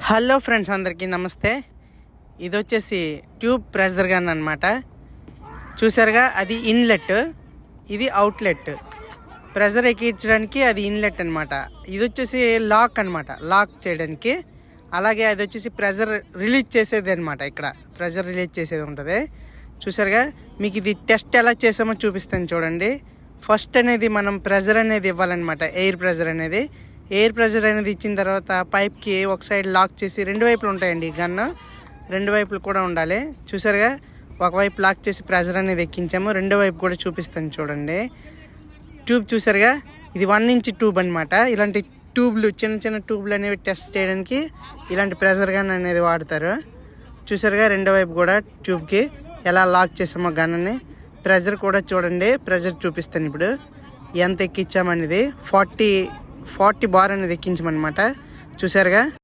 Hello friends, అందరికీ నమస్తే. ఇది వచ్చేసి ట్యూబ్ ప్రెజర్ గన్ అనమాట. చూసారుగా, అది ఇన్లెట్, ఇది అవుట్లెట్. ప్రెజర్ ఎక్కించడానికి అది ఇన్లెట్ అనమాట. ఇది వచ్చేసి లాక్ అనమాట, లాక్ చేయడానికి. అలాగే అది వచ్చేసి ప్రెజర్ రిలీజ్ చేసేది అనమాట. ఇక్కడ ప్రెజర్ రిలీజ్ చేసేది ఉంటుంది. చూసారుగా, మీకు ఇది టెస్ట్ ఎలా చేసామో చూపిస్తాను చూడండి. ఫస్ట్ అనేది మనం ప్రెజర్ అనేది ఇవ్వాలన్నమాట. ఎయిర్ ప్రెజర్ అనేది ఇచ్చిన తర్వాత పైప్కి ఒక సైడ్ లాక్ చేసి, రెండు వైపులు ఉంటాయండి ఈ గన్ను, రెండు వైపులు కూడా ఉండాలి. చూసారుగా, ఒకవైపు లాక్ చేసి ప్రెజర్ అనేది ఎక్కించాము. రెండో వైపు కూడా చూపిస్తాను చూడండి. ట్యూబ్ చూసారుగా, ఇది 1 ఇంచ్ ట్యూబ్ అనమాట. ఇలాంటి ట్యూబ్లు, చిన్న చిన్న ట్యూబ్లు అనేవి టెస్ట్ చేయడానికి ఇలాంటి ప్రెజర్ గన్ అనేది వాడతారు. చూసారుగా, రెండో వైపు కూడా ట్యూబ్కి ఎలా లాక్ చేసామో గన్ని. ప్రెజర్ కూడా చూడండి, ప్రెజర్ చూపిస్తాను ఇప్పుడు ఎంత ఎక్కించామనేది. 40 బార్ అనేది ఎక్కించమన్నమాట. చూసారుగా.